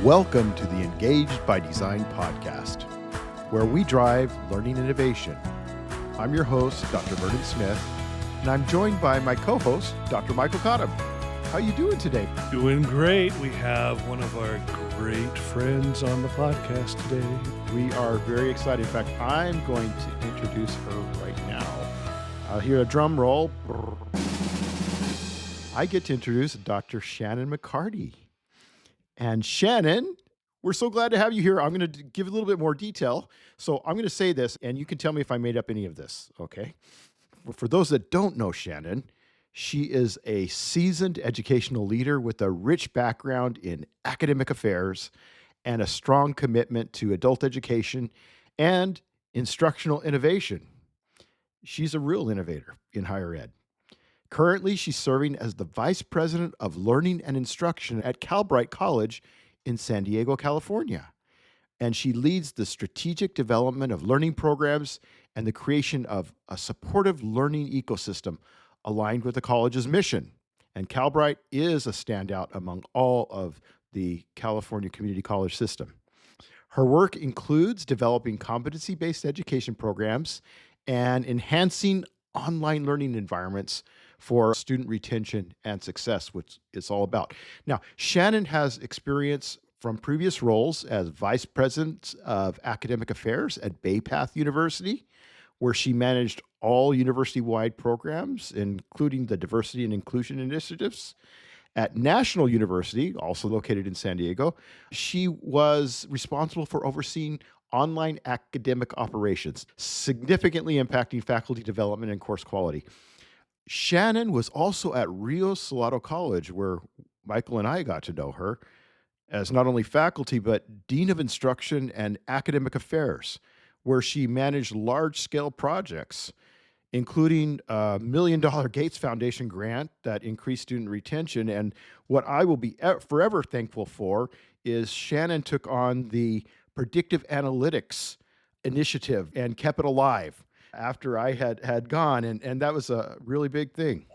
Welcome to the Engaged by Design podcast, where we drive learning innovation. I'm your host, Dr. Vernon Smith, and I'm joined by my co-host, Dr. Michael Cottam. How you doing today? Doing great. We have one of our great friends on the podcast today. We are very excited. In fact, I'm going to introduce her right now. I'll hear a drum roll. I get to introduce Dr. Shannon McCarty. And Shannon, we're so glad to have you here. I'm going to give a little bit more detail. So I'm going to say this, and you can tell me if I made up any of this, okay? For those that don't know Shannon, she is a seasoned educational leader with a rich background in academic affairs and a strong commitment to adult education and instructional innovation. She's a real innovator in higher ed. Currently, she's serving as the Vice President of Learning and Instruction at Calbright College in San Diego, California. And she leads the strategic development of learning programs and the creation of a supportive learning ecosystem aligned with the college's mission. And Calbright is a standout among all of the California community college system. Her work includes developing competency-based education programs and enhancing online learning environments for student retention and success, which it's all about. Now, Shannon has experience from previous roles as Vice President of Academic Affairs at Bay Path University, where she managed all university-wide programs, including the diversity and inclusion initiatives. At National University, also located in San Diego, she was responsible for overseeing online academic operations, significantly impacting faculty development and course quality. Shannon was also at Rio Salado College, where Michael and I got to know her as not only faculty, but Dean of Instruction and Academic Affairs, where she managed large-scale projects, including a $1 million Gates Foundation grant that increased student retention. And what I will be forever thankful for is Shannon took on the predictive analytics initiative and kept it alive after I had gone, and that was a really big thing.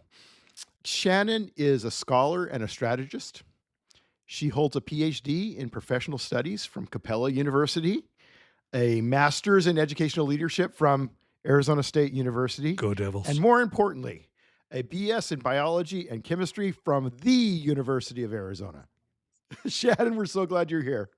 Shannon is a scholar and a strategist. She holds a PhD in professional studies from Capella University, a master's in educational leadership from Arizona State University. Go Devils. And more importantly, a BS in biology and chemistry from the University of Arizona. Shannon, we're so glad you're here.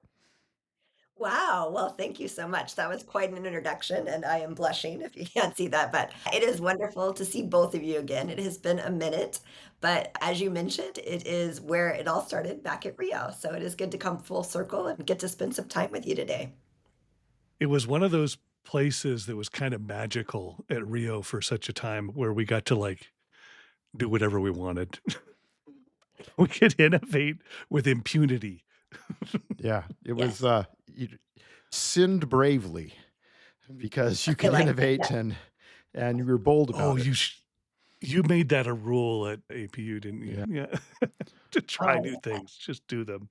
Wow. Well, thank you so much. That was quite an introduction, and I am blushing if you can't see that, but it is wonderful to see both of you again. It has been a minute, but as you mentioned, it is where it all started back at Rio. So it is good to come full circle and get to spend some time with you today. It was one of those places that was kind of magical at Rio for such a time where we got to do whatever we wanted. We could innovate with impunity. Yeah, it Yes. was you sinned bravely because you can like innovate that. and you were bold about Oh, it. you made that a rule at APU, didn't you? Yeah. To try Oh, new yeah. things, just do them.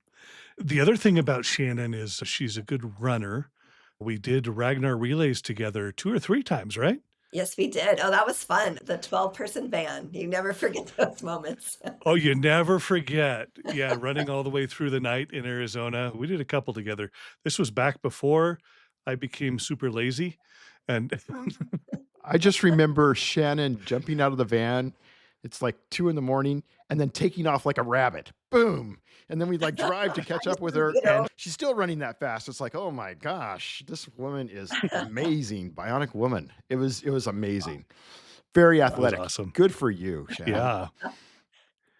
The other thing about Shannon is she's a good runner. We did Ragnar relays together 2 or 3 times, right? Yes, we did. Oh, that was fun. The 12-person band. You never forget those moments. Oh, you never forget. Yeah, running all the way through the night in Arizona. We did a couple together. This was back before I became super lazy. And I just remember Shannon jumping out of the van. It's like 2 a.m. and then taking off like a rabbit. Boom. And then we drive to catch up with her. You know, And she's still running that fast. It's like, oh my gosh, this woman is amazing. Bionic woman. It was amazing. Very that was athletic. awesome. Good for you, Shannon. Yeah.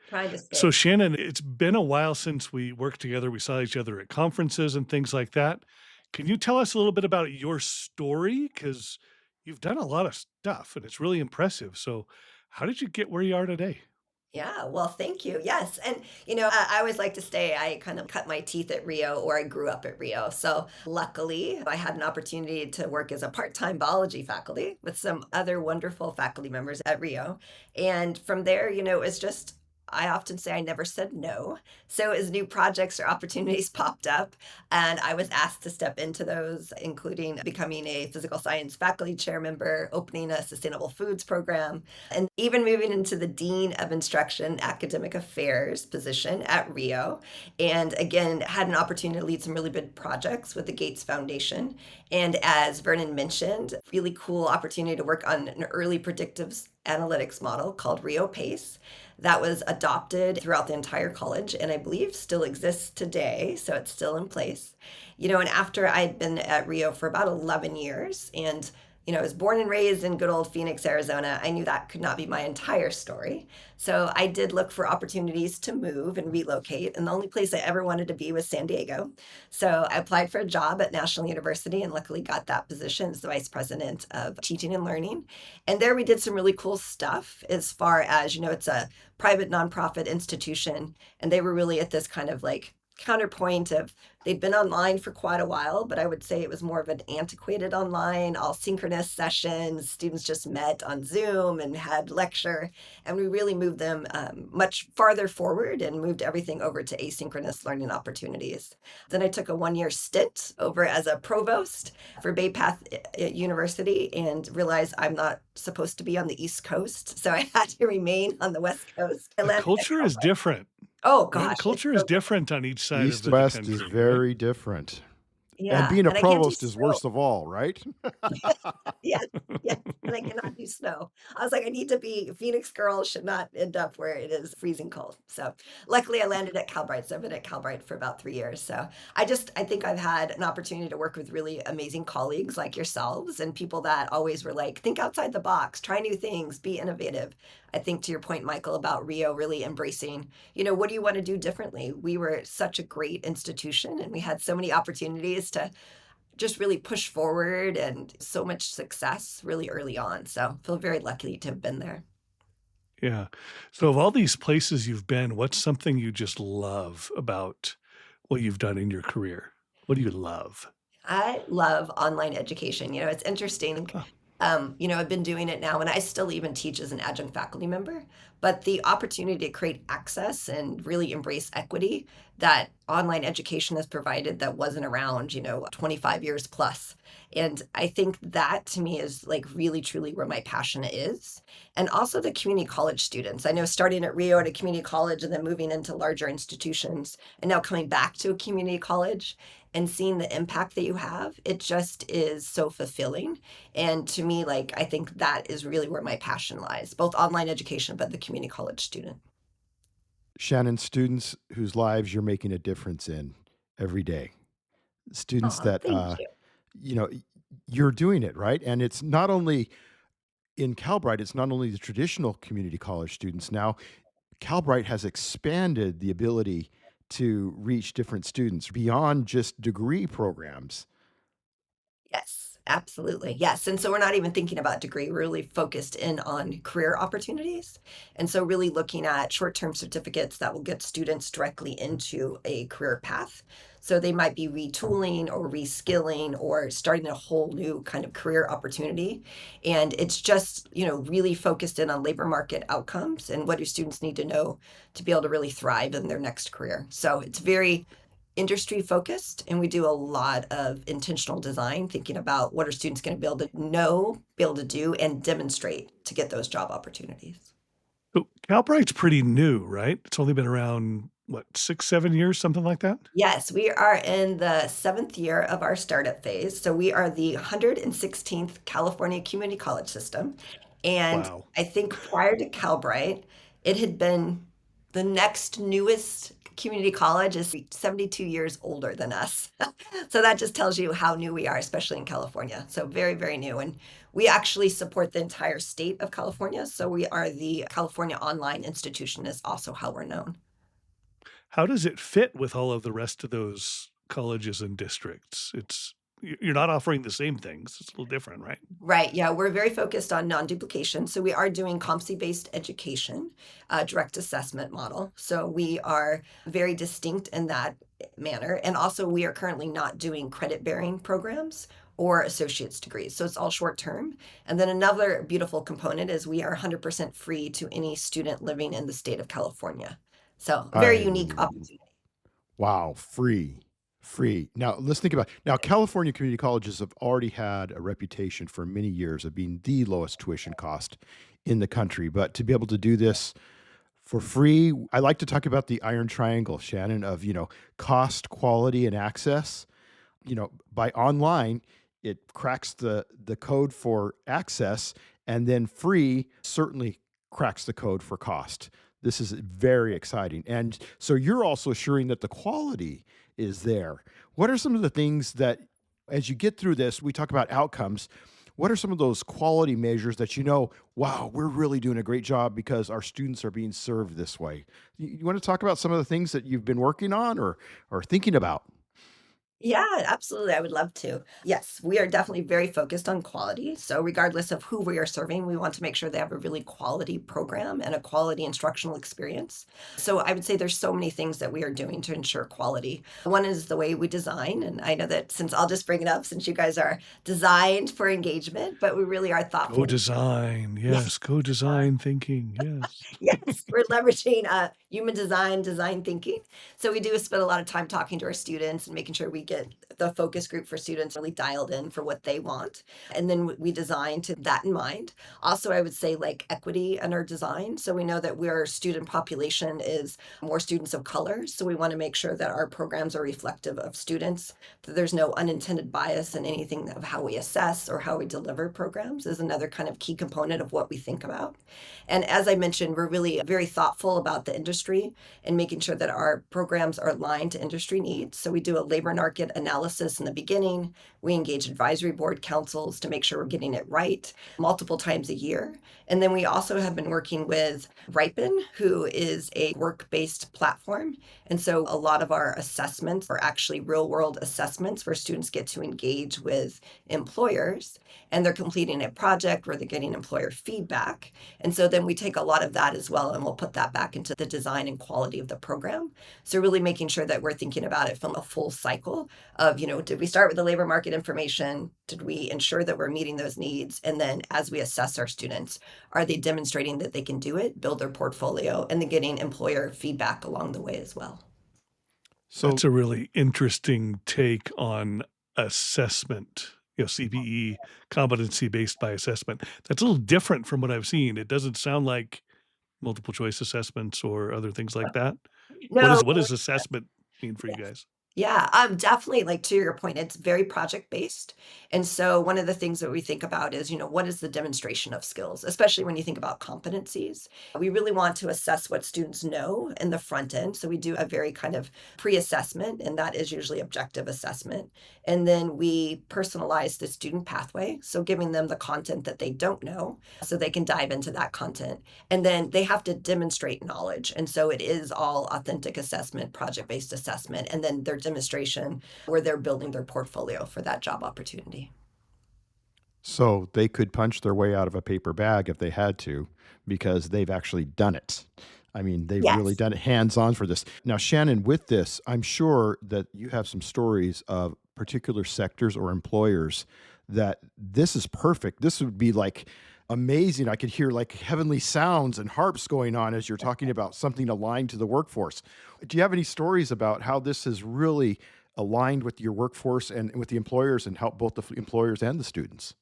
trying to stay. So Shannon, it's been a while since we worked together. We saw each other at conferences and things like that. Can you tell us a little bit about your story? Because you've done a lot of stuff and it's really impressive. So how did you get where you are today? Yeah, well, thank you. Yes. And, I always like to say I kind of cut my teeth at Rio, or I grew up at Rio. So luckily, I had an opportunity to work as a part-time biology faculty with some other wonderful faculty members at Rio. And from there, it was just I often say I never said no. So as new projects or opportunities popped up, and I was asked to step into those, including becoming a physical science faculty chair member, opening a sustainable foods program, and even moving into the Dean of Instruction Academic Affairs position at Rio. And again, had an opportunity to lead some really big projects with the Gates Foundation. And as Vernon mentioned, really cool opportunity to work on an early predictive analytics model called Rio Pace that was adopted throughout the entire college and I believe still exists today. So it's still in place. And after I had been at Rio for about 11 years and I was born and raised in good old Phoenix, Arizona. I knew that could not be my entire story. So I did look for opportunities to move and relocate. And the only place I ever wanted to be was San Diego. So I applied for a job at National University and luckily got that position as the vice president of teaching and learning. And there we did some really cool stuff as far as, it's a private nonprofit institution. And they were really at this kind of like counterpoint of they'd been online for quite a while, but I would say it was more of an antiquated online, all synchronous sessions. Students just met on Zoom and had lecture, and we really moved them much farther forward and moved everything over to asynchronous learning opportunities. Then I took a 1-year stint over as a provost for Bay Path University and realized I'm not supposed to be on the East Coast, so I had to remain on the West Coast. I The landed at culture is Calbright. different, Oh right? The gosh, it's culture is so different on each side of East the West is country, right? very different. And yeah, being a and I can't do provost is snow. worst of all, right? Yes, yes, and I cannot do snow. I was like, I need to be Phoenix girl should not end up where it is freezing cold. So luckily I landed at Calbright. So I've been at Calbright for about 3 years. So I think I've had an opportunity to work with really amazing colleagues like yourselves and people that always were like, think outside the box, try new things, be innovative. I think to your point, Michael, about Rio really embracing, what do you want to do differently? We were such a great institution and we had so many opportunities to just really push forward and so much success really early on. So feel very lucky to have been there. Yeah. So of all these places you've been, what's something you just love about what you've done in your career? What do you love? I love online education. It's interesting. Oh, I've been doing it now, and I still even teach as an adjunct faculty member. But the opportunity to create access and really embrace equity that online education has provided that wasn't around, 25 years plus. And I think that to me is like really truly where my passion is. And also the community college students. I know starting at Rio at a community college and then moving into larger institutions and now coming back to a community college and seeing the impact that you have, it just is so fulfilling. And to me, like, I think that is really where my passion lies, both online education, but the community college student. Shannon, students whose lives you're making a difference in every day. Students Oh, that, thank you. you know, you're doing it, right? And it's not only in Calbright, it's not only the traditional community college students. Now, Calbright has expanded the ability to reach different students beyond just degree programs. Yes, absolutely. Yes. And so we're not even thinking about degree, we're really focused in on career opportunities. And so really looking at short-term certificates that will get students directly into a career path. So they might be retooling or reskilling or starting a whole new kind of career opportunity. And it's just, really focused in on labor market outcomes and what do students need to know to be able to really thrive in their next career. So it's very industry focused and we do a lot of intentional design thinking about what are students going to be able to know, be able to do and demonstrate to get those job opportunities. so Calbright's pretty new, right? It's only been around, what, 6, 7 years, something like that? Yes, we are in the 7th year of our startup phase. So we are the 116th California community college system. And Wow. I think prior to Calbright, it had been the next newest community college is 72 years older than us. So that just tells you how new we are, especially in California. So very, very new. And we actually support the entire state of California. So we are the California Online Institution is also how we're known. How does it fit with all of the rest of those colleges and districts? You're not offering the same things. It's a little different, right? Right. Yeah. We're very focused on non-duplication. So we are doing competency-based education, direct assessment model. So we are very distinct in that manner. And also we are currently not doing credit-bearing programs or associate's degrees. So it's all short term. And then another beautiful component is we are 100% free to any student living in the state of California. So a very I unique opportunity. Wow, free, free. Now let's think about now. California community colleges have already had a reputation for many years of being the lowest tuition cost in the country, but to be able to do this for free, I like to talk about the iron triangle, Shannon, of cost, quality, and access. By online, it cracks the code for access, and then free certainly cracks the code for cost. This is very exciting. And so you're also assuring that the quality is there. What are some of the things that, as you get through this, we talk about outcomes. What are some of those quality measures that wow, we're really doing a great job because our students are being served this way? You want to talk about some of the things that you've been working on or thinking about? Yeah, absolutely. I would love to. Yes, we are definitely very focused on quality. So, regardless of who we are serving, we want to make sure they have a really quality program and a quality instructional experience. So, I would say there's so many things that we are doing to ensure quality. One is the way we design. And I know that since I'll just bring it up, since you guys are designed for engagement, but we really are thoughtful. Co-design, Yes. yes, co-design thinking, yes. Yes, we're leveraging human design thinking. So we do spend a lot of time talking to our students and making sure we get the focus group for students really dialed in for what they want. And then we design to that in mind. Also, I would say like equity in our design. So we know that our student population is more students of color. So we want to make sure that our programs are reflective of students, that there's no unintended bias in anything of how we assess or how we deliver programs is another kind of key component of what we think about. And as I mentioned, we're really very thoughtful about the industry and making sure that our programs are aligned to industry needs. So we do a labor market analysis in the beginning. We engage advisory board councils to make sure we're getting it right multiple times a year. And then we also have been working with Ripen, who is a work-based platform. And so a lot of our assessments are actually real-world assessments where students get to engage with employers and they're completing a project where they're getting employer feedback. And so then we take a lot of that as well and we'll put that back into the design and quality of the program. So really making sure that we're thinking about it from a full cycle of, did we start with the labor market information? Did we ensure that we're meeting those needs? And then as we assess our students, are they demonstrating that they can do it, build their portfolio, and then getting employer feedback along the way as well? That's So a really interesting take on assessment, CBE, competency-based by assessment. That's a little different from what I've seen. It doesn't sound like multiple choice assessments or other things like that. What No. is what does assessment mean for you guys? Yeah, definitely, like, to your point, it's very project-based, and so one of the things that we think about is, what is the demonstration of skills, especially when you think about competencies. We really want to assess what students know in the front end, so we do a very kind of pre-assessment, and that is usually objective assessment, and then we personalize the student pathway, so giving them the content that they don't know, so they can dive into that content, and then they have to demonstrate knowledge, and so it is all authentic assessment, project-based assessment, and then their demonstration where they're building their portfolio for that job opportunity. So they could punch their way out of a paper bag if they had to, because they've actually done it. I mean, they've really Yes. done it hands on for this. Now, Shannon, with this, I'm sure that you have some stories of particular sectors or employers that this is perfect. This would be like amazing. I could hear like heavenly sounds and harps going on as you're talking about something aligned to the workforce. Do you have any stories about how this has really aligned with your workforce and with the employers and help both the employers and the students?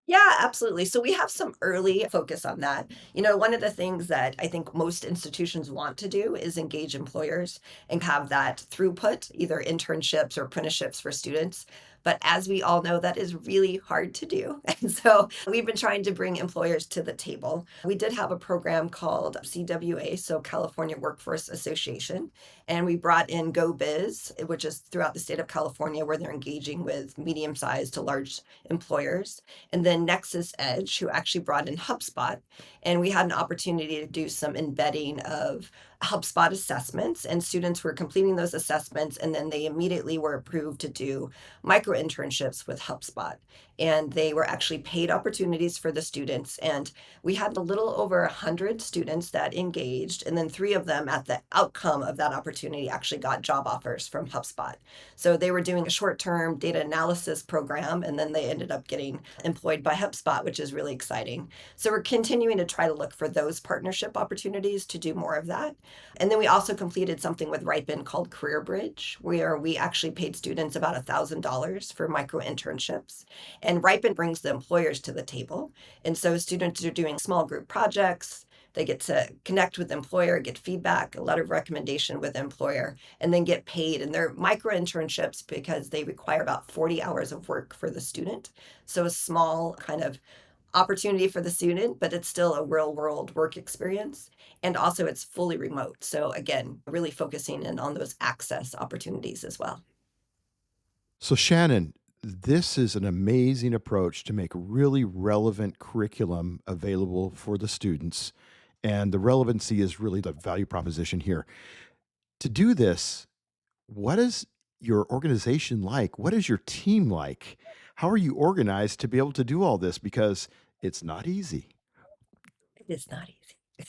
Yeah, absolutely. So we have some early focus on that. One of the things that I think most institutions want to do is engage employers and have that throughput, either internships or apprenticeships for students. But as we all know, that is really hard to do. And so we've been trying to bring employers to the table. We did have a program called CWA, so California Workforce Association, and we brought in Go Biz, which is throughout the state of California, where they're engaging with medium sized to large employers, and then Nexus Edge, who actually brought in HubSpot. And we had an opportunity to do some embedding of HubSpot assessments, and students were completing those assessments, and then they immediately were approved to do micro-internships with HubSpot. And they were actually paid opportunities for the students. And we had a little over 100 students that engaged, and then 3 of them at the outcome of that opportunity actually got job offers from HubSpot. So they were doing a short-term data analysis program, and then they ended up getting employed by HubSpot, which is really exciting. So we're continuing to try to look for those partnership opportunities to do more of that. And then we also completed something with Ripen called Career Bridge, where we actually paid students about $1,000 for micro internships. And Ripen brings the employers to the table. And so students are doing small group projects. They get to connect with the employer, get feedback, a letter of recommendation with the employer, and then get paid. And they're micro internships because they require about 40 hours of work for the student. So a small kind of opportunity for the student, but it's still a real world work experience. And also it's fully remote. So again, really focusing in on those access opportunities as well. So, Shannon, this is an amazing approach to make really relevant curriculum available for the students. And the relevancy is really the value proposition here. To do this, what is your organization like? What is your team like? How are you organized to be able to do all this? Because it's not easy. It is not easy.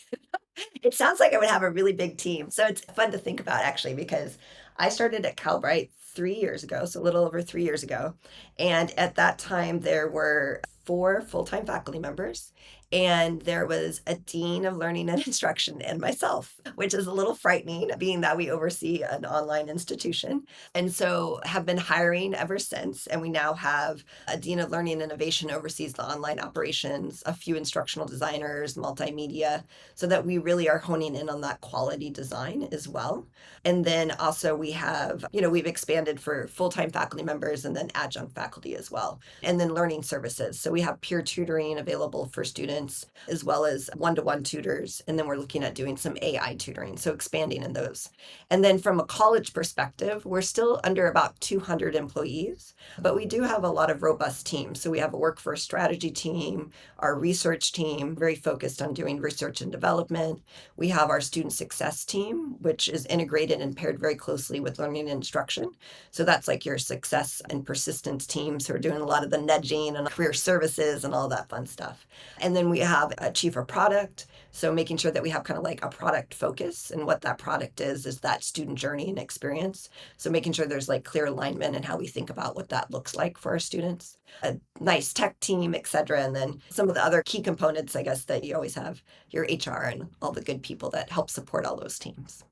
It sounds like I would have a really big team. So it's fun to think about actually, because I started at Calbright 3 years ago, so a little over 3 years ago. And at that time, there were 4 full-time faculty members, and there was a dean of learning and instruction and myself, which is a little frightening, being that we oversee an online institution. And so have been hiring ever since. And we now have a dean of learning and innovation oversees the online operations, a few instructional designers, multimedia, so that we really are honing in on that quality design as well. And then also we have, we've expanded for full-time faculty members and then adjunct faculty as well. And then learning services. So we have peer tutoring available for students as well as one-to-one tutors. And then we're looking at doing some AI tutoring. So expanding in those. And then from a college perspective, we're still under about 200 employees, but we do have a lot of robust teams. So we have a workforce strategy team, our research team, very focused on doing research and development. We have our student success team, which is integrated and paired very closely with learning and instruction. So that's like your success and persistence teams who are doing a lot of the nudging and career services and all that fun stuff. And then we have a chief of product. So making sure that we have kind of like a product focus, and what that product is that student journey and experience. So making sure there's like clear alignment and how we think about what that looks like for our students. A nice tech team, et cetera. And then some of the other key components, I guess, that you always have your HR and all the good people that help support all those teams.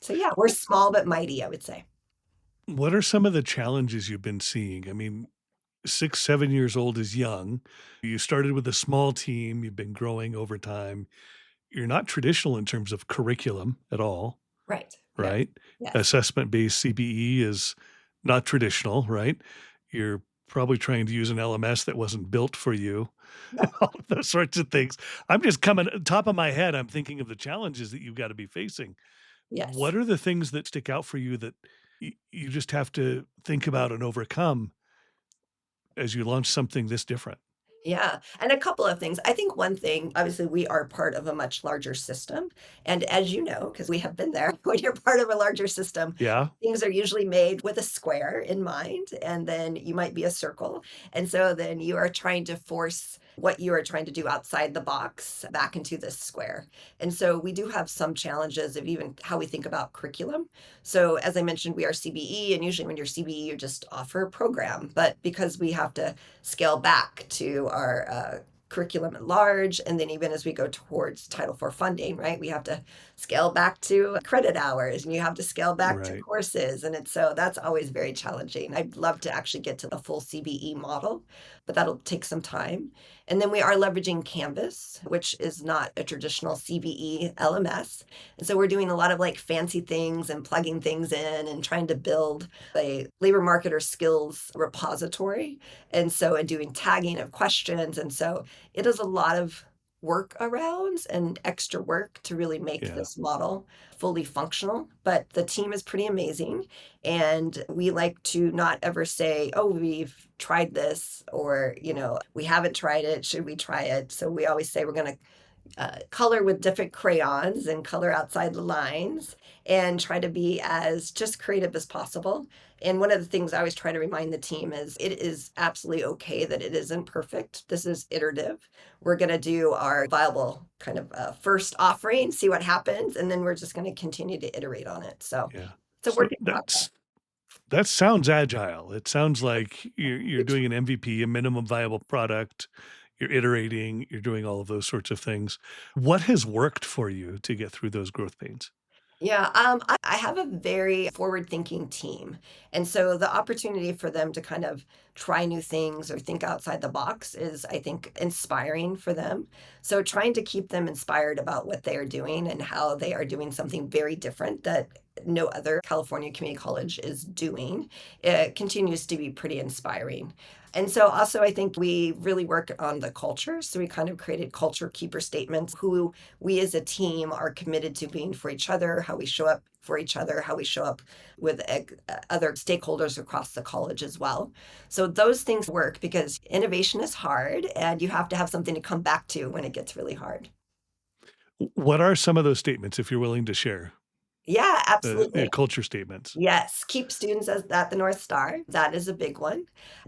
So yeah, we're small but mighty, I would say. What are some of the challenges you've been seeing? I mean, 6, 7 years old is young. You started with a small team, you've been growing over time. You're not traditional in terms of curriculum at all, Right. No. right? Yes. Assessment-based CBE is not traditional, right? You're probably trying to use an LMS that wasn't built for you, No. all of those sorts of things. I'm just coming top of my head, I'm thinking of the challenges that you've gotta be facing. Yes. What are the things that stick out for you that you just have to think about and overcome as you launch something this different? Yeah, and a couple of things. I think one thing, obviously, we are part of a much larger system. And as you know, because we have been there, when you're part of a larger system, Yeah? things are usually made with a square in mind, and then you might be a circle. And so then you are trying to force what you are trying to do outside the box back into this square. And so we do have some challenges of even how we think about curriculum. So as I mentioned, we are CBE, and usually when you're CBE, you just offer a program. But because we have to scale back to our curriculum at large. And then even as we go towards Title IV funding, right, we have to scale back to credit hours, and you have to scale back to Right. courses. And it's so that's always very challenging. I'd love to actually get to the full CBE model, but that'll take some time. And then we are leveraging Canvas, which is not a traditional CBE LMS. And so we're doing a lot of like fancy things and plugging things in and trying to build a labor marketer skills repository, and so and doing tagging of questions. And so it is a lot of workarounds and extra work to really make Yeah. this model fully functional. But the team is pretty amazing. And we like to not ever say, oh, we've tried this, or, we haven't tried it. Should we try it? So we always say we're going to color with different crayons and color outside the lines and try to be as just creative as possible. And one of the things I always try to remind the team is it is absolutely okay that it isn't perfect. This is iterative. We're going to do our viable kind of first offering, see what happens, and then we're just going to continue to iterate on it. So Yeah. it's a So work in progress. that sounds agile. It sounds like you're doing an MVP, a minimum viable product. You're iterating, you're doing all of those sorts of things. What has worked for you to get through those growth pains? Yeah, I have a very forward-thinking team. And so the opportunity for them to kind of try new things or think outside the box is, I think, inspiring for them. So trying to keep them inspired about what they are doing and how they are doing something very different that no other California community college is doing, it continues to be pretty inspiring. And so also I think we really work on the culture. So we kind of created culture keeper statements, who we as a team are committed to being for each other, how we show up for each other, how we show up with other stakeholders across the college as well. So those things work because innovation is hard and you have to have something to come back to when it gets really hard. What are some of those statements, if you're willing to share, Yeah, the absolutely. culture statements? Yes, keep students as at the North Star. That is a big one.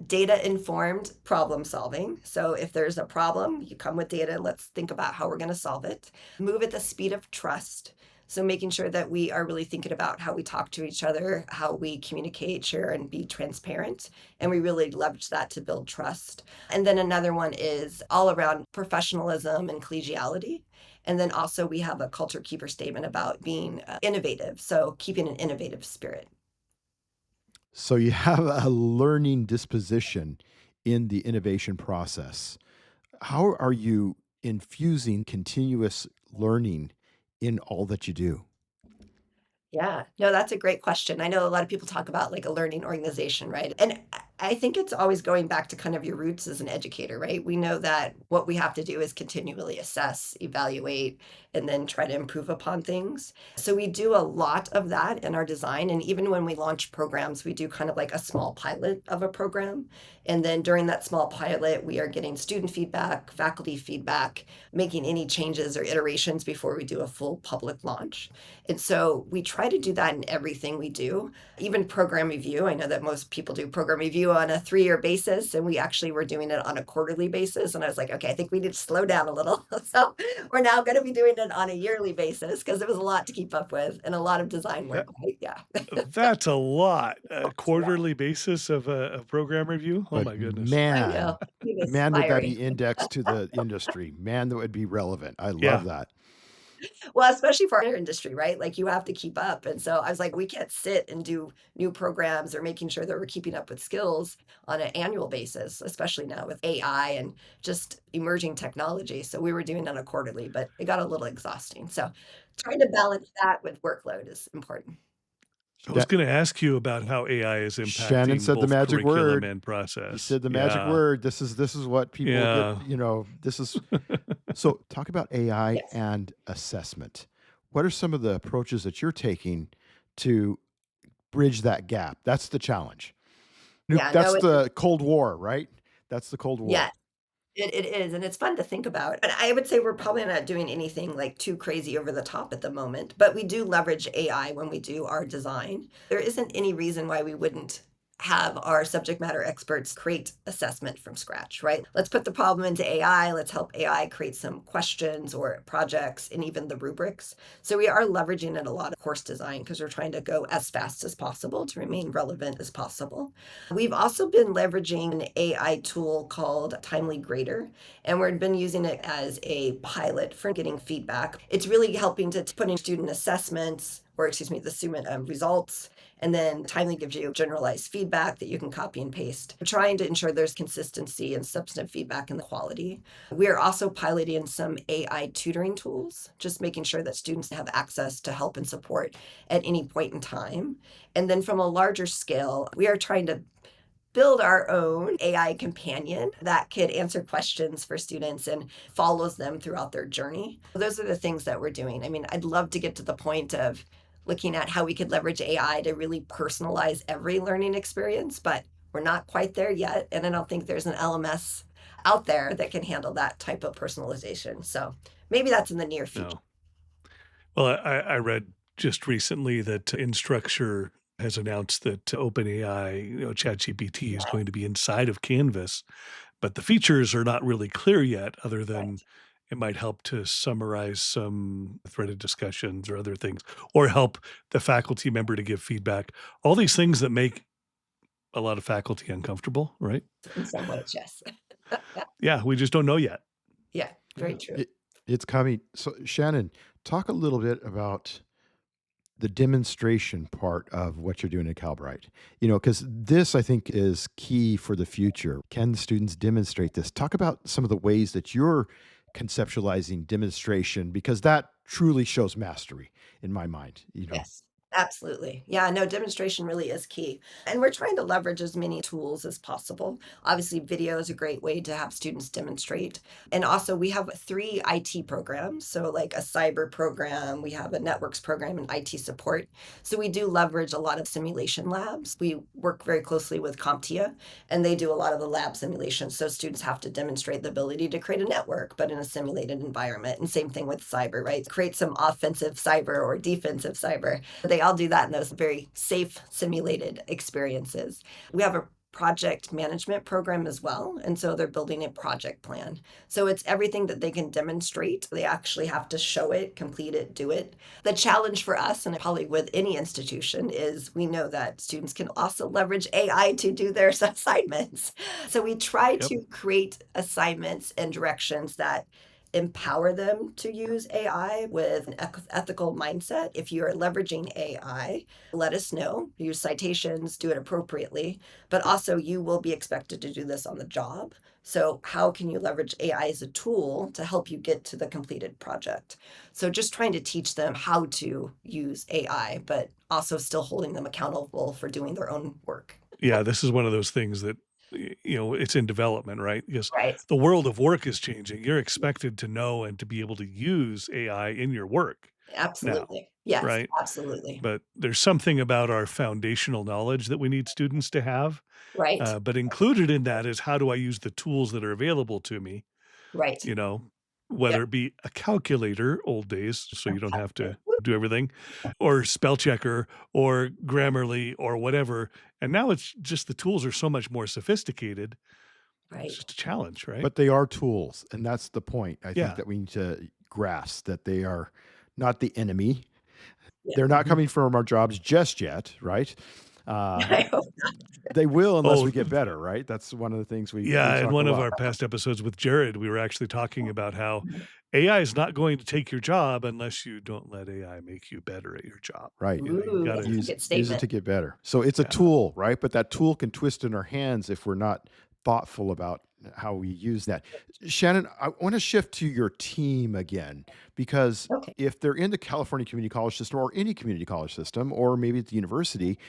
Data informed problem solving. So if there's a problem, you come with data. Let's think about how we're going to solve it. Move at the speed of trust. So making sure that we are really thinking about how we talk to each other, how we communicate, share, and be transparent. And we really leverage that to build trust. And then another one is all around professionalism and collegiality. And then also we have a culture keeper statement about being innovative. So keeping an innovative spirit. So you have a learning disposition in the innovation process. How are you infusing continuous learning in all that you do? Yeah, no, that's a great question. I know a lot of people talk about like a learning organization, right? And I think it's always going back to kind of your roots as an educator, right? We know that what we have to do is continually assess, evaluate, and then try to improve upon things. So we do a lot of that in our design. And even when we launch programs, we do kind of like a small pilot of a program. And then during that small pilot, we are getting student feedback, faculty feedback, making any changes or iterations before we do a full public launch. And so we try to do that in everything we do, even program review. I know that most people do program review on a 3-year basis, and we actually were doing it on a quarterly basis. And I was like, okay, I think we need to slow down a little. So we're now going to be doing it on a yearly basis because it was a lot to keep up with and a lot of design work, That right? Yeah. that's a lot. A Yeah, quarterly basis of a program review? Oh But my goodness. I know. man, It's man, would that inspiring. be indexed to the industry? Man, that would be relevant. I love Yeah. that. Well, especially for our industry, right? Like you have to keep up. And so I was like, we can't sit and do new programs or making sure that we're keeping up with skills on an annual basis, especially now with AI and just emerging technology. So we were doing it on a quarterly, but it got a little exhausting. So trying to balance that with workload is important. I was Sha- gonna ask you about how AI is Shannon impacting said the both magic curriculum word. and He process. said the magic Yeah. word. This is what people get, Yeah. this is so talk about AI Yes. and assessment. What are some of the approaches that you're taking to bridge that gap? That's the challenge. Yeah, That's no, the Cold War, right? That's the Cold War. yes. It is, and it's fun to think about. And I would say we're probably not doing anything like too crazy over the top at the moment, but we do leverage AI when we do our design. There isn't any reason why we wouldn't have our subject matter experts create assessment from scratch, right? Let's put the problem into AI. Let's help AI create some questions or projects and even the rubrics. So we are leveraging it a lot of course design because we're trying to go as fast as possible to remain relevant as possible. We've also been leveraging an AI tool called Timely Grader, and we've been using it as a pilot for getting feedback. It's really helping to put in student assessments, or excuse me, the student results, and then Timely gives you generalized feedback that you can copy and paste. We're trying to ensure there's consistency and substantive feedback in the quality. We are also piloting some AI tutoring tools, just making sure that students have access to help and support at any point in time. And then from a larger scale, we are trying to build our own AI companion that could answer questions for students and follows them throughout their journey. Those are the things that we're doing. I mean, I'd love to get to the point of looking at how we could leverage AI to really personalize every learning experience, but we're not quite there yet. And I don't think there's an LMS out there that can handle that type of personalization. So maybe that's in the near future. No. Well, I read just recently that Instructure has announced that OpenAI, ChatGPT is going to be inside of Canvas, but the features are not really clear yet, other than Right. it might help to summarize some threaded discussions or other things, or help the faculty member to give feedback. All these things that make a lot of faculty uncomfortable, right? In some ways, yes. Yeah, we just don't know yet. Yeah, very Yeah, true. it's coming. So, Shannon, talk a little bit about the demonstration part of what you're doing at Calbright. Because this, I think, is key for the future. Can the students demonstrate this? Talk about some of the ways that you're conceptualizing demonstration, because that truly shows mastery in my mind. Yes, absolutely. Yeah, no, demonstration really is key. And we're trying to leverage as many tools as possible. Obviously, video is a great way to have students demonstrate. And also, we have three IT programs. So, like a cyber program, we have a networks program, and IT support. So, we do leverage a lot of simulation labs. We work very closely with CompTIA, and they do a lot of the lab simulations. So, students have to demonstrate the ability to create a network, but in a simulated environment. And same thing with cyber, right? Create some offensive cyber or defensive cyber. They all do that in those very safe simulated experiences. We have a project management program as well. And so they're building a project plan. So it's everything that they can demonstrate. They actually have to show it, complete it, do it. The challenge for us, and probably with any institution, is we know that students can also leverage AI to do their assignments. So we try Yep. to create assignments and directions that empower them to use AI with an ethical mindset. If you are leveraging AI, let us know. Use citations, do it appropriately, but also you will be expected to do this on the job. So, how can you leverage AI as a tool to help you get to the completed project? So, just trying to teach them how to use AI, but also still holding them accountable for doing their own work. Yeah, this is one of those things that, it's in development, right? Because Right. the world of work is changing. You're expected to know and to be able to use AI in your work now, Absolutely. Yes, right? absolutely. But there's something about our foundational knowledge that we need students to have. Right. But included in that is, how do I use the tools that are available to me, Right. you know, Yep. whether it be a calculator, old days, so you don't have to Exactly. do everything, or spell checker, or Grammarly, or whatever. And now it's just the tools are so much more sophisticated. It's Right. just a challenge, right? But they are tools, and that's the point. I think Yeah. that we need to grasp that they are not the enemy. Yeah. They're not Mhm. coming from our jobs just yet, right? Uh, I hope they will unless Oh, we get better, right? That's one of the things we yeah, in talk a one of lot our about. past episodes with Jared, we were actually talking about how not. AI is not going to take your job unless you don't let AI make you better at your job. Right. You've Ooh, gotta, that's a Use good use it statement. to get better. So it's a yeah. tool, right? But that tool can twist in our hands if we're not thoughtful about how we use that. Shannon, I want to shift to your team again, because Okay. if they're in the California community college system or any community college system, or maybe at the university,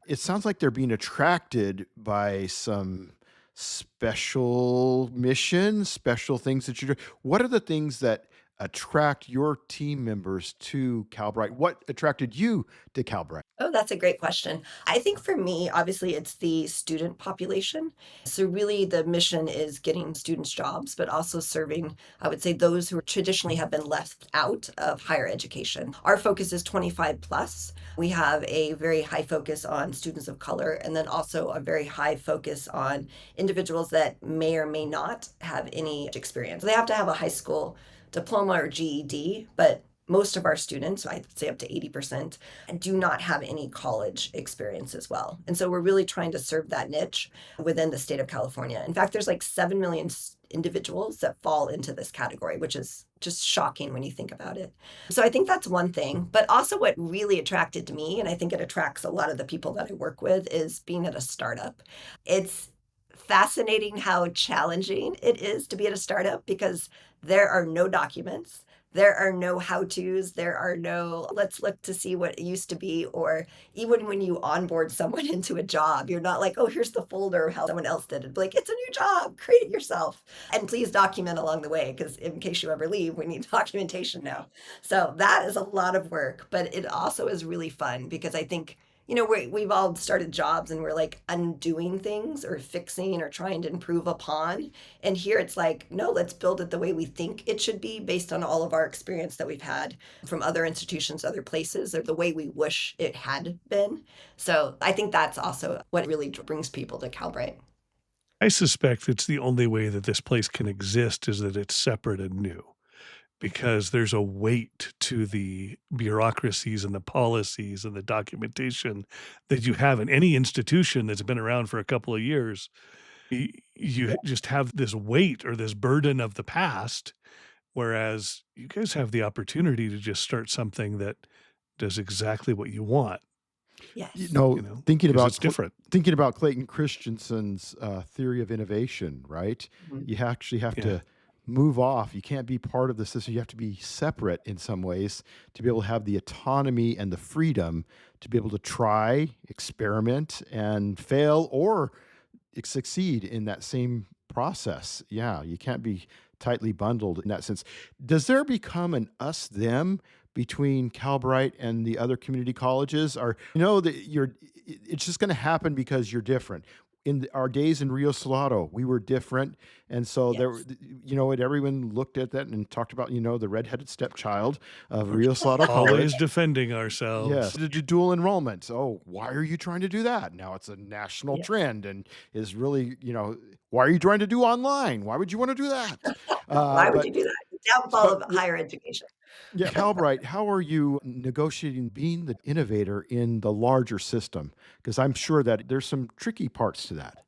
it sounds like they're being attracted by some special missions, special things that you do. What are the things that attract your team members to Calbright? What attracted you to Calbright? Oh, that's a great question. I think for me, obviously, it's the student population. So, really, the mission is getting students jobs, but also serving, I would say, those who traditionally have been left out of higher education. Our focus is 25 plus. We have a very high focus on students of color, and then also a very high focus on individuals that may or may not have any experience. They have to have a high school diploma or GED, but most of our students, I'd say up to 80%, do not have any college experience as well. And so we're really trying to serve that niche within the state of California. In fact, there's like 7 million individuals that fall into this category, which is just shocking when you think about it. So I think that's one thing. But also, what really attracted me, and I think it attracts a lot of the people that I work with, is being at a startup. It's fascinating how challenging it is to be at a startup because there are no documents. There are no how to's. There are no, let's look to see what it used to be. Or even when you onboard someone into a job, you're not like, oh, here's the folder of how someone else did it. Like, it's a new job, create it yourself. And please document along the way, because in case you ever leave, we need documentation now. So that is a lot of work, but it also is really fun because I think we've all started jobs and we're like undoing things or fixing or trying to improve upon. And here it's like, no, let's build it the way we think it should be based on all of our experience that we've had from other institutions, other places, or the way we wish it had been. So I think that's also what really brings people to Calbright. I suspect it's the only way that this place can exist is that it's separate and new, because there's a weight to the bureaucracies and the policies and the documentation that you have in any institution that's been around for a couple of years. You just have this weight or this burden of the past, whereas you guys have the opportunity to just start something that does exactly what you want, You Yes. know, you know, thinking because about it's different. thinking about Clayton Christensen's theory of innovation, right? Mhm. You actually have Yeah. to move off. You can't be part of the system. You have to be separate in some ways to be able to have the autonomy and the freedom to be able to try, experiment, and fail or succeed in that same process. Yeah, you can't be tightly bundled in that sense. Does there become an us them between Calbright and the other community colleges? Or that it's just going to happen because you're different. In our days in Rio Salado, we were different, and so Yes. everyone looked at that and talked about the redheaded stepchild of We're Rio Salado always College. defending Yes, ourselves. to do dual enrollment. Oh, why are you trying to do that? Now it's a national Yes. trend and is really, why are you trying to do online? Why would you want to do that? Why would But you do that? The downfall but of higher education. yeah, Calbright, how are you negotiating being the innovator in the larger system? Because I'm sure that there's some tricky parts to that.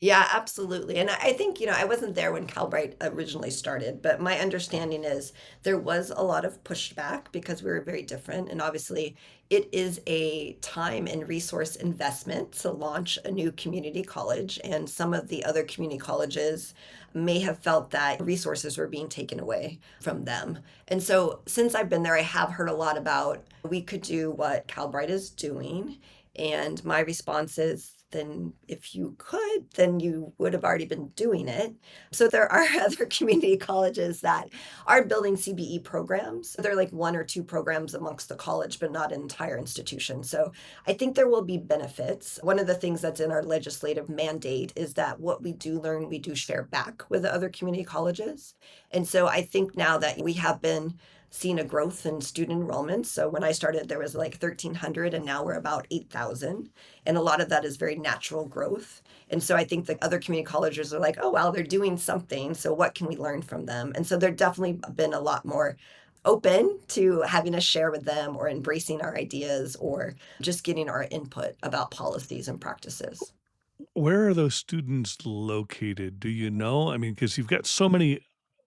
Yeah, absolutely. And I think, I wasn't there when Calbright originally started, but my understanding is there was a lot of pushback because we were very different. And obviously, it is a time and resource investment to launch a new community college. And some of the other community colleges may have felt that resources were being taken away from them. And so, since I've been there, I have heard a lot about we could do what Calbright is doing. And my response is, then if you could, then you would have already been doing it. So there are other community colleges that are building CBE programs. They're like one or two programs amongst the college, but not an entire institution. So I think there will be benefits. One of the things that's in our legislative mandate is that what we do learn, we do share back with the other community colleges. And so I think now that we have been seen a growth in student enrollment. So when I started, there was like 1,300, and now we're about 8,000. And a lot of that is very natural growth. And so I think the other community colleges are like, oh, well, they're doing something. So what can we learn from them? And so they're definitely been a lot more open to having us share with them or embracing our ideas or just getting our input about policies and practices. Where are those students located? Do you know? I mean, because you've got so many,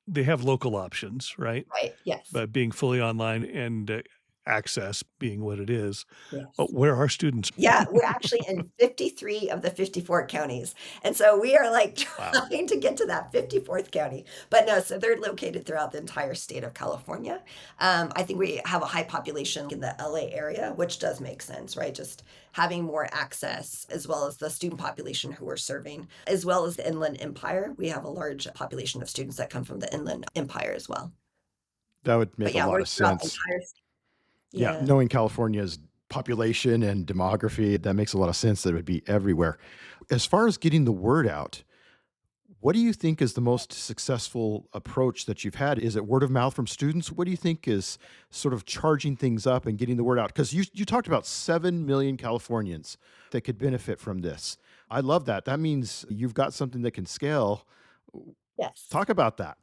they have local options, right? Right. Yes. But being fully online and access being what it is, Yes. where are students? Yeah, we're actually in 53 of the 54 counties. And so we are like Wow. trying to get to that 54th county. But no, so they're located throughout the entire state of California. I think we have a high population in the LA area, which does make sense, right? Just having more access, as well as the student population who we're serving, as well as the Inland Empire. We have a large population of students that come from the Inland Empire as well. That would But make a yeah, lot we're of throughout the sense. entire state. Yeah, Yeah. knowing California's population and demography, that makes a lot of sense that it would be everywhere. As far as getting the word out, what do you think is the most successful approach that you've had? Is it word of mouth from students? What do you think is sort of charging things up and getting the word out? Because you talked about 7 million Californians that could benefit from this. I love that. That means you've got something that can scale. Yes. Talk about that.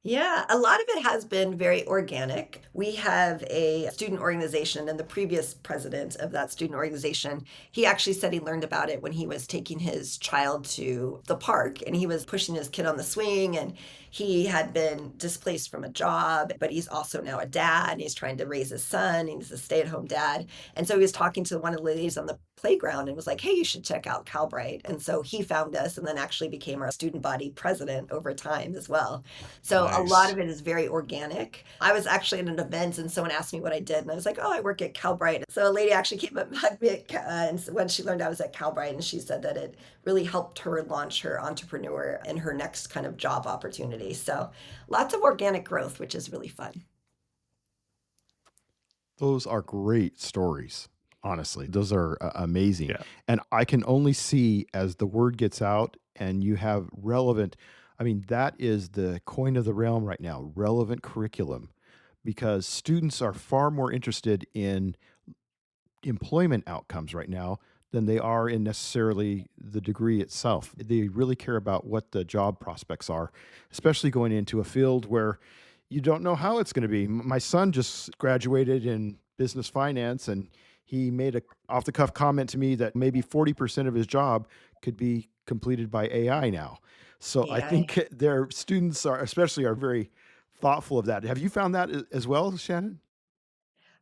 Yeah, a lot of it has been very organic. We have a student organization, and the previous president of that student organization, he actually said he learned about it when he was taking his child to the park and he was pushing his kid on the swing. And he had been displaced from a job, but he's also now a dad and he's trying to raise his son. He's a stay at home dad. And so he was talking to one of the ladies on the playground and was like, hey, you should check out Calbright. And so he found us and then actually became our student body president over time as well. So a lot Nice. of it is very organic. I was actually at an event and someone asked me what I did, and I was like, "Oh, I work at Calbright." So a lady actually came up and hugged me and when she learned I was at Calbright, and she said that it really helped her launch her entrepreneur and her next kind of job opportunity. So lots of organic growth, which is really fun. Those are great stories. honestly. Those are amazing. Yeah. And I can only see as the word gets out and you have relevant, I mean, that is the coin of the realm right now, relevant curriculum, because students are far more interested in employment outcomes right now than they are in necessarily the degree itself. They really care about what the job prospects are, especially going into a field where you don't know how it's going to be. My son just graduated in business finance, and he made a off the cuff comment to me that maybe 40% of his job could be completed by AI now. So I AI. think their students are especially are very thoughtful of that. Have you found that as well, Shannon?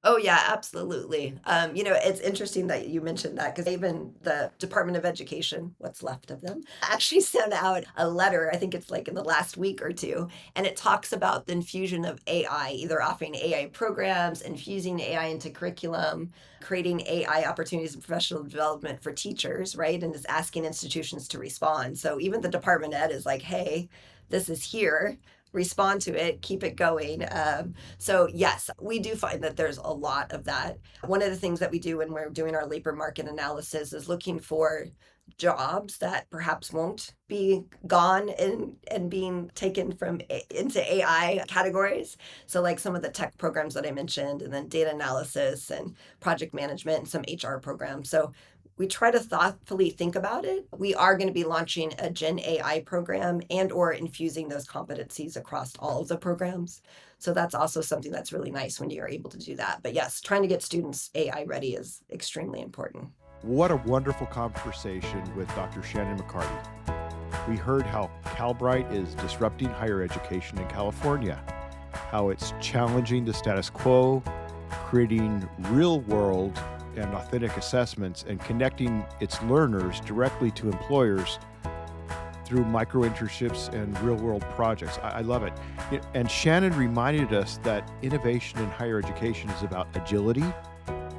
Oh, yeah, absolutely. It's interesting that you mentioned that because even the Department of Education, what's left of them, actually sent out a letter, I think it's like in the last week or two, and it talks about the infusion of AI, either offering AI programs, infusing AI into curriculum, creating AI opportunities and professional development for teachers, right? And is asking institutions to respond. So even the Department of Ed is like, hey, this is here. Respond to it, keep it going. So, yes, we do find that there's a lot of that. One of the things that we do when we're doing our labor market analysis is looking for jobs that perhaps won't be gone and being taken into AI categories. So like some of the tech programs that I mentioned, and then data analysis and project management and some HR programs. So we try to thoughtfully think about it. We are going to be launching a Gen AI program and or infusing those competencies across all of the programs. So that's also something that's really nice when you're able to do that. But yes, trying to get students AI ready is extremely important. What a wonderful conversation with Dr. Shannon McCarty. We heard how Calbright is disrupting higher education in California, how it's challenging the status quo, creating real world and authentic assessments, and connecting its learners directly to employers through micro-internships and real-world projects. I love it. And Shannon reminded us that innovation in higher education is about agility,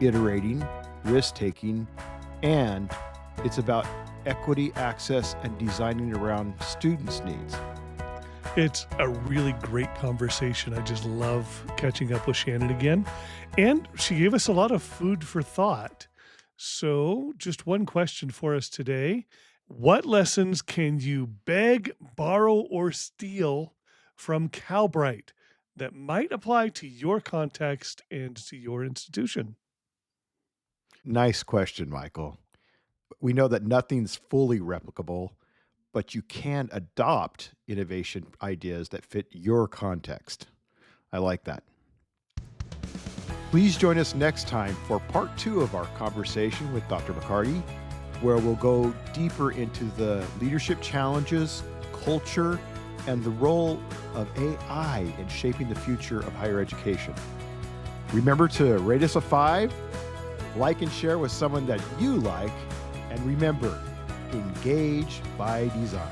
iterating, risk-taking, and it's about equity, access, and designing around students' needs. It's a really great conversation. I just love catching up with Shannon again. And she gave us a lot of food for thought. So, just one question for us today. What lessons can you beg, borrow, or steal from Calbright that might apply to your context and to your institution? Nice question, Michael. We know that nothing's fully replicable, but you can adopt innovation ideas that fit your context. I like that. Please join us next time for part 2 of our conversation with Dr. McCarty, where we'll go deeper into the leadership challenges, culture, and the role of AI in shaping the future of higher education. Remember to rate us a 5, like and share with someone that you like, and remember, engage by design.